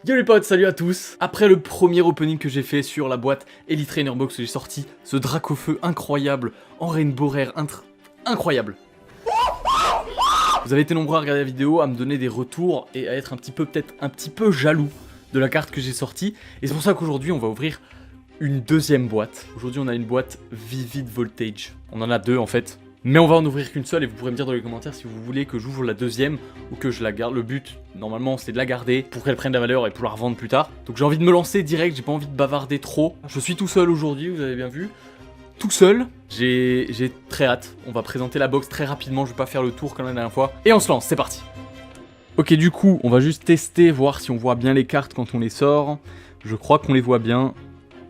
Yo les potes, salut à tous. Après le premier opening que j'ai fait sur la boîte Elite Trainer Box, j'ai sorti ce Dracofeu incroyable en Rainbow Rare incroyable. Vous avez été nombreux à regarder la vidéo, à me donner des retours et à être peut-être un petit peu jaloux de la carte que j'ai sortie. Et c'est pour ça qu'aujourd'hui on va ouvrir une deuxième boîte. Aujourd'hui on a une boîte Vivid Voltage. On en a deux en fait. Mais on va en ouvrir qu'une seule et vous pourrez me dire dans les commentaires si vous voulez que j'ouvre la deuxième ou que je la garde. Le but, normalement, c'est de la garder pour qu'elle prenne de la valeur et pour la revendre plus tard. Donc j'ai envie de me lancer direct, j'ai pas envie de bavarder trop. Je suis tout seul aujourd'hui, vous avez bien vu. Tout seul, j'ai très hâte. On va présenter la box très rapidement, je vais pas faire le tour comme la dernière fois. Et on se lance, c'est parti. Ok, du coup, on va juste tester, voir si on voit bien les cartes quand on les sort. Je crois qu'on les voit bien.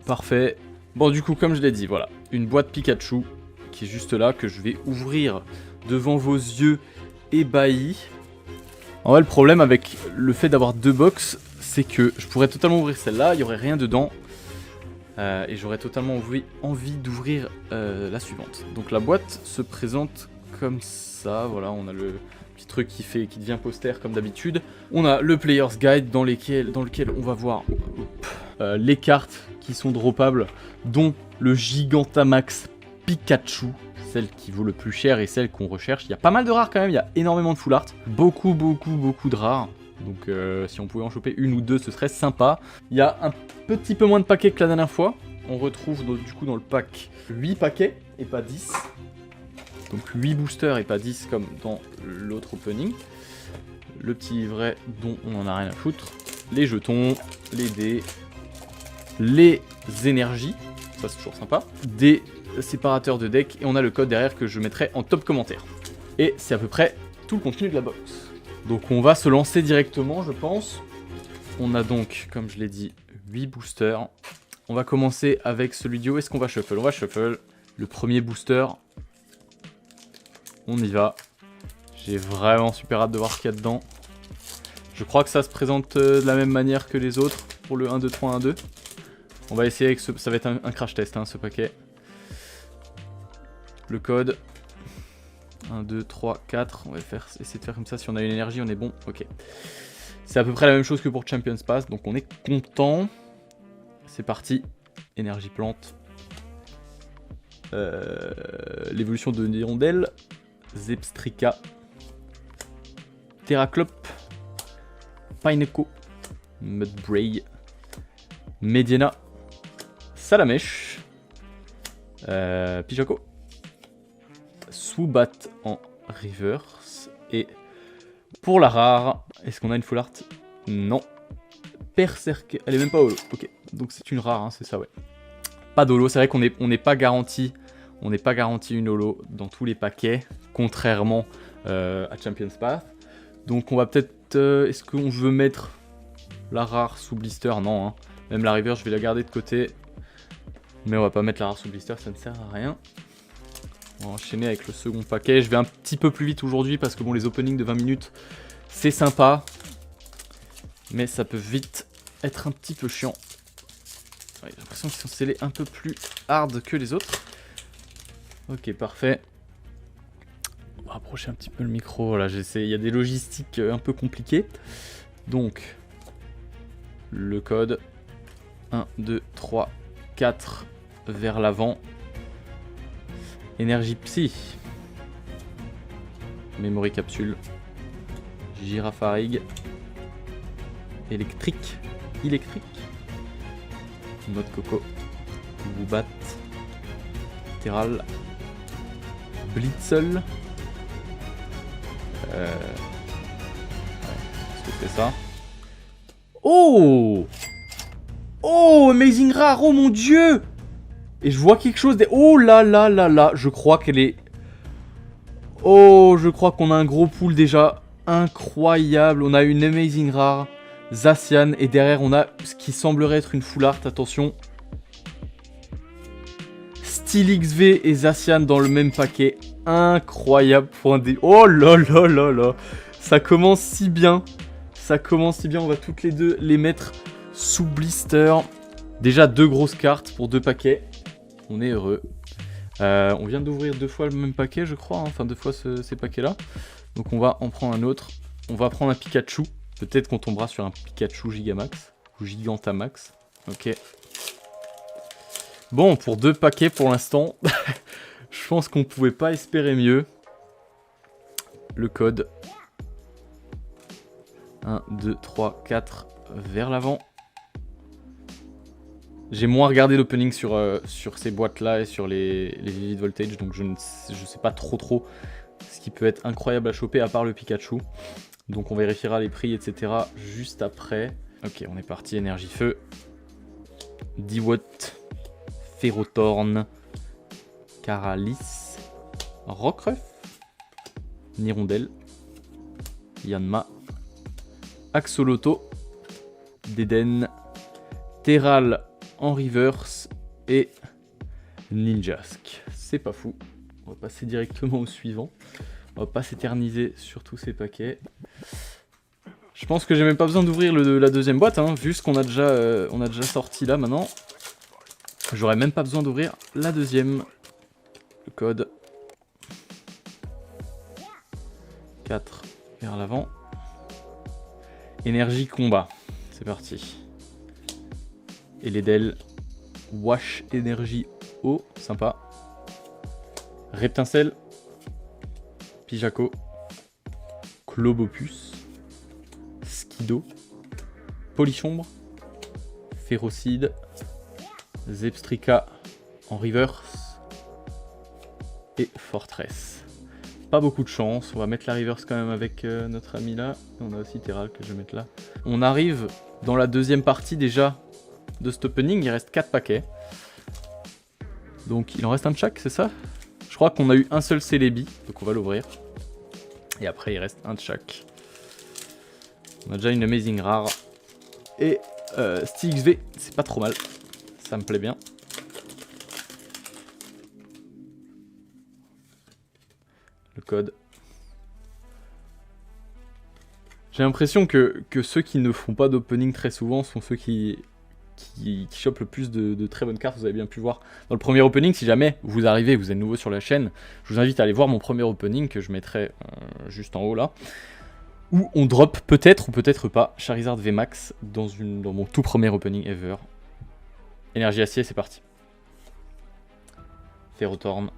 Parfait. Bon, du coup, comme je l'ai dit, voilà. Une boîte Pikachu qui est juste là, que je vais ouvrir devant vos yeux ébahis. En vrai, le problème avec le fait d'avoir deux box, c'est que je pourrais totalement ouvrir celle-là, il n'y aurait rien dedans. Et j'aurais totalement envie d'ouvrir la suivante. Donc la boîte se présente comme ça, voilà, on a le petit truc qui devient poster comme d'habitude. On a le Player's Guide dans lequel on va voir les cartes qui sont droppables, dont le Gigantamax Pikachu, celle qui vaut le plus cher et celle qu'on recherche. Il y a pas mal de rares quand même, il y a énormément de full art, beaucoup de rares. Donc si on pouvait en choper une ou deux, ce serait sympa. Il y a un petit peu moins de paquets que la dernière fois. On retrouve du coup dans le pack 8 paquets et pas 10. Donc 8 boosters et pas 10 comme dans l'autre opening. Le petit livret dont on en a rien à foutre. Les jetons, les dés, les énergies, ça c'est toujours sympa. Des séparateurs de deck et on a le code derrière que je mettrai en top commentaire. Et c'est à peu près tout le contenu de la box. Donc on va se lancer directement, je pense. On a donc, comme je l'ai dit, 8 boosters. On va commencer avec celui du haut. Est-ce qu'on va shuffle? On va shuffle. Le premier booster. On y va. J'ai vraiment super hâte de voir ce qu'il y a dedans. Je crois que ça se présente de la même manière que les autres pour le 1, 2, 3, 1, 2. On va essayer avec ce... Ça va être un crash test, hein, ce paquet. Le code. 1, 2, 3, 4. On va essayer de faire comme ça. Si on a une énergie, on est bon. Ok. C'est à peu près la même chose que pour Champions Pass. Donc on est content. C'est parti. Énergie plante. L'évolution de Hirondelle. Zepstrika. Terraclop. Pineco. Mudbray. Mediana. Salamèche. Pijaco. Swoobat en reverse. Et pour la rare, est-ce qu'on a une full art? Non. Berserker, elle est même pas holo. Ok, donc c'est une rare, hein, c'est ça, ouais. Pas d'holo, c'est vrai qu'on n'est pas garanti. On n'est pas garanti une holo dans tous les paquets, contrairement à Champions Path. Donc on va peut-être... est-ce qu'on veut mettre la rare sous blister? Non, hein. Même la reverse, je vais la garder de côté. Mais on va pas mettre la rare sous blister, ça ne sert à rien. On va enchaîner avec le second paquet. Je vais un petit peu plus vite aujourd'hui parce que bon, les openings de 20 minutes, c'est sympa. Mais ça peut vite être un petit peu chiant. Ouais, j'ai l'impression qu'ils sont scellés un peu plus hard que les autres. Ok, parfait. On va rapprocher un petit peu le micro. Voilà, j'essaie. Il y a des logistiques un peu compliquées. Donc, le code 1, 2, 3, 4 vers l'avant. Énergie psy. Memory capsule. Girafarig. Électrique. Noix de coco. Woobat. Terral. Blitzel. Ouais, est-ce que c'est ça? Oh! Oh, Amazing Rare, oh mon dieu! Et je vois quelque chose... Oh là là là là, je crois qu'elle est... Oh, je crois qu'on a un gros pool déjà incroyable. On a une Amazing Rare, Zacian, et derrière on a ce qui semblerait être une full art, attention. Steel XV et Zacian dans le même paquet. Incroyable pour un dé... Oh là là là là. Ça commence si bien. Ça commence si bien, on va toutes les deux les mettre sous blister. Déjà 2 grosses cartes pour 2 paquets. On est heureux. On vient d'ouvrir 2 fois le même paquet, je crois. Hein. Enfin, 2 fois ces paquets-là. Donc on va en prendre un autre. On va prendre un Pikachu. Peut-être qu'on tombera sur un Pikachu Gigamax. Ou Gigantamax. Ok. Bon, pour 2 paquets pour l'instant. Je pense qu'on pouvait pas espérer mieux. Le code. 1, 2, 3, 4 vers l'avant. J'ai moins regardé l'opening sur ces boîtes-là et sur les Vivid Voltage, donc je sais pas trop ce qui peut être incroyable à choper à part le Pikachu. Donc on vérifiera les prix, etc. juste après. Ok, on est parti, énergie feu. 10 watts. Ferrothorn. Caralis. Rockruff. Nirondelle. Yanma. Axoloto. Deden. Terral en reverse. Et Ninjask. C'est pas fou. On va passer directement au suivant. On va pas s'éterniser sur tous ces paquets. Je pense que j'ai même pas besoin d'ouvrir la deuxième boîte, hein, vu ce qu'on a déjà sorti là maintenant. J'aurais même pas besoin d'ouvrir la deuxième. Le code 4 vers l'avant. Énergie combat. C'est parti. Et les Del. Wash énergie eau. Sympa. Reptincelle. Pijaco. Clobopus. Skido. Polichombre. Ferrocide. Zebstrika en reverse. Et Fortress. Pas beaucoup de chance. On va mettre la reverse quand même avec notre ami là. On a aussi Terral que je vais mettre là. On arrive dans la deuxième partie déjà de cet opening. Il reste 4 paquets. Donc il en reste un de chaque, c'est ça? Je crois qu'on a eu un seul Celebi. Donc on va l'ouvrir. Et après il reste un de chaque. On a déjà une Amazing Rare. Et STXV, c'est pas trop mal. Ça me plaît bien. Le code. J'ai l'impression que ceux qui ne font pas d'opening très souvent sont ceux qui chopent le plus de très bonnes cartes. Vous avez bien pu voir dans le premier opening. Si jamais vous arrivez, vous êtes nouveau sur la chaîne, je vous invite à aller voir mon premier opening que je mettrai juste en haut là. Où on drop peut-être ou peut-être pas Charizard VMAX dans mon tout premier opening ever. Énergie acier, c'est parti. Ferrothorn.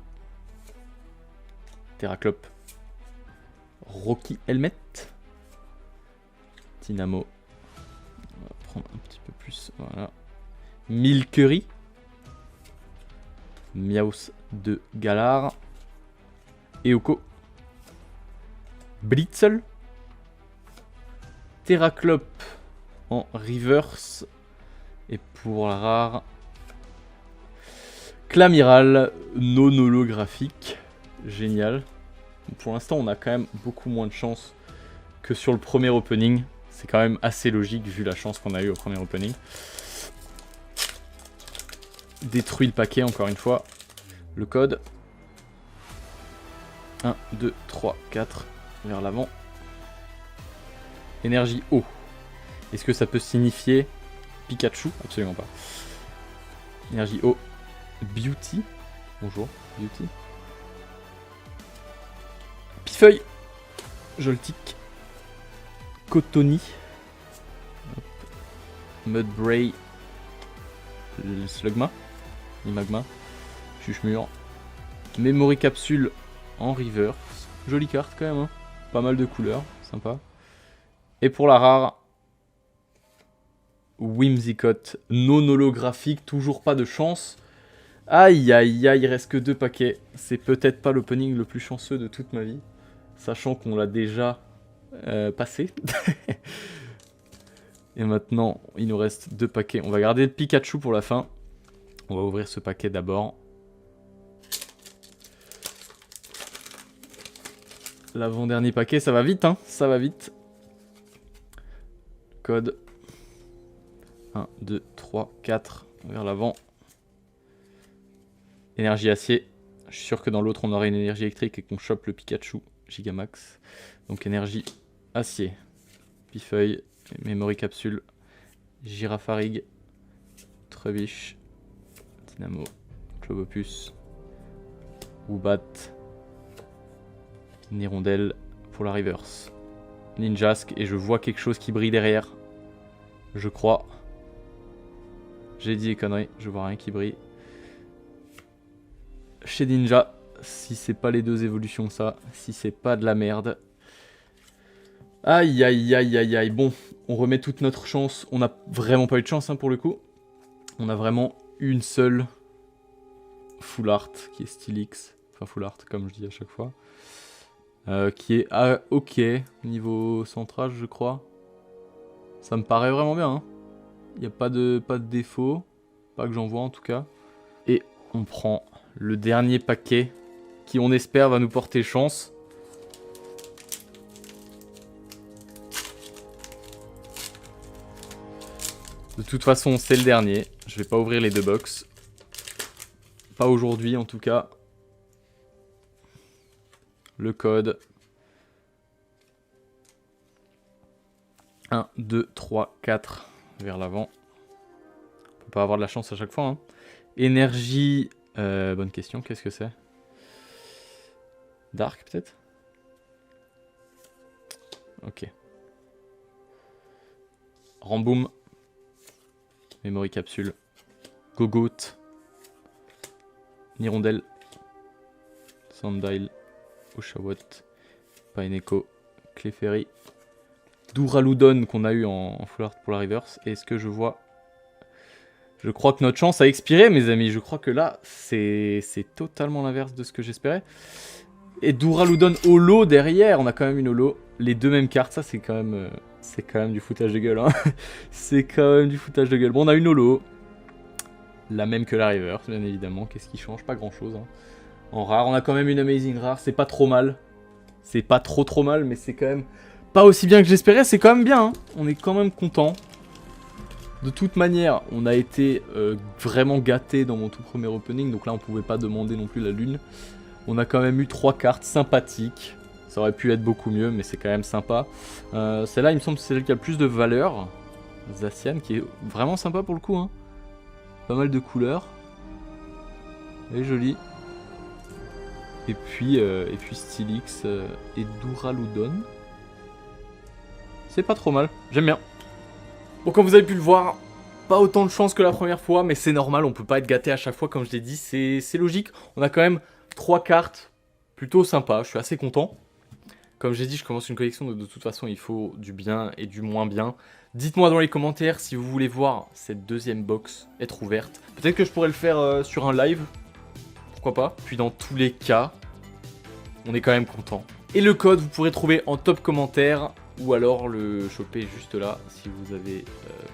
Terraclope. Rocky Helmet. Dynamo. On va prendre un petit peu plus. Voilà. Milkery. Miaus de Galar. Eoko. Blitzel. Terraclope en reverse. Et pour la rare, Clamiral non holographique. Génial. Pour l'instant, on a quand même beaucoup moins de chance que sur le premier opening. C'est quand même assez logique vu la chance qu'on a eu au premier opening. Détruit le paquet encore une fois. Le code. 1, 2, 3, 4. Vers l'avant. Énergie eau. Est-ce que ça peut signifier Pikachu? Absolument pas. Énergie eau. Beauty. Bonjour, Beauty. Pifeuille. Joltik. Cotony. Mudbray. Slugma. Imagma. Chuchemur. Memory Capsule en reverse. Jolie carte quand même, hein. Pas mal de couleurs, sympa. Et pour la rare, Whimsicott non holographique, toujours pas de chance. Aïe aïe aïe, il reste que 2 paquets. C'est peut-être pas l'opening le plus chanceux de toute ma vie, sachant qu'on l'a déjà passé. Et maintenant, il nous reste 2 paquets. On va garder le Pikachu pour la fin. On va ouvrir ce paquet d'abord. L'avant-dernier paquet, ça va vite, hein, ça va vite. Code 1, 2, 3, 4 vers l'avant. Énergie acier. Je suis sûr que dans l'autre on aurait une énergie électrique et qu'on chope le Pikachu Gigamax. Donc énergie acier. Pifeuille. Memory Capsule. Girafarig. Trubbish. Dynamo. Clobopus. Woobat. Nirondelle pour la reverse. Ninjask et je vois quelque chose qui brille derrière. Je crois. J'ai dit des conneries, je vois rien qui brille. Chez Ninja, si c'est pas les deux évolutions ça, si c'est pas de la merde. Aïe aïe aïe aïe aïe, bon, on remet toute notre chance. On a vraiment pas eu de chance hein, pour le coup. On a vraiment une seule full art qui est Steelix. Enfin full art comme je dis à chaque fois. Qui est ok, niveau centrage je crois. Ça me paraît vraiment bien. Hein. Il n'y a pas de défaut. Pas que j'en vois en tout cas. Et on prend le dernier paquet qui on espère va nous porter chance. De toute façon c'est le dernier. Je vais pas ouvrir les deux box. Pas aujourd'hui en tout cas. Le code. 1, 2, 3, 4 vers l'avant. On peut pas avoir de la chance à chaque fois. Hein. Énergie. Bonne question, qu'est-ce que c'est? Dark peut-être? Ok. Ramboom. Memory capsule. Gogoot. Nirondelle. Sandile. Oshawott. Paineko. Clefairy. Duraludon qu'on a eu en full art pour la reverse. Et est-ce que je vois... Je crois que notre chance a expiré mes amis. Je crois que là c'est totalement l'inverse de ce que j'espérais. Et Duraludon holo derrière. On a quand même une holo. Les deux mêmes cartes. Ça c'est quand même du foutage de gueule. Hein. C'est quand même du foutage de gueule. Bon on a une holo. La même que la reverse bien évidemment. Qu'est-ce qui change? Pas grand chose. Hein. En rare on a quand même une amazing rare. C'est pas trop mal. C'est pas trop mal mais c'est quand même... Pas aussi bien que j'espérais, c'est quand même bien, hein. On est quand même content. De toute manière, on a été vraiment gâté dans mon tout premier opening, donc là on pouvait pas demander non plus la lune. On a quand même eu 3 cartes sympathiques. Ça aurait pu être beaucoup mieux, mais c'est quand même sympa. Celle-là, il me semble que c'est celle qui a le plus de valeur. Zacian, qui est vraiment sympa pour le coup, hein. Pas mal de couleurs. Elle est jolie. Et puis Steelix et Duraludon. C'est pas trop mal, j'aime bien. Bon, comme vous avez pu le voir, pas autant de chance que la première fois, mais c'est normal, on peut pas être gâté à chaque fois, comme je l'ai dit, c'est logique. On a quand même 3 cartes plutôt sympas, je suis assez content. Comme j'ai dit, je commence une collection, de toute façon, il faut du bien et du moins bien. Dites-moi dans les commentaires si vous voulez voir cette deuxième box être ouverte. Peut-être que je pourrais le faire sur un live, pourquoi pas. Puis dans tous les cas, on est quand même content. Et le code, vous pourrez trouver en top commentaire. Ou alors le choper juste là, si vous avez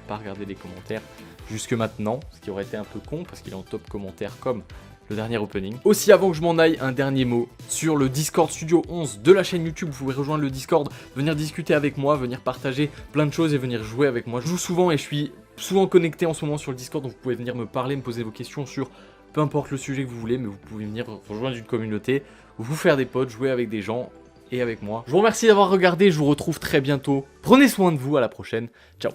pas regardé les commentaires jusque maintenant, ce qui aurait été un peu con, parce qu'il est en top commentaire comme le dernier opening. Aussi, avant que je m'en aille, un dernier mot sur le Discord Studio 11 de la chaîne YouTube. Vous pouvez rejoindre le Discord, venir discuter avec moi, venir partager plein de choses et venir jouer avec moi. Je joue souvent et je suis souvent connecté en ce moment sur le Discord, donc vous pouvez venir me parler, me poser vos questions sur peu importe le sujet que vous voulez, mais vous pouvez venir rejoindre une communauté, vous faire des potes, jouer avec des gens et avec moi. Je vous remercie d'avoir regardé, je vous retrouve très bientôt. Prenez soin de vous, à la prochaine. Ciao.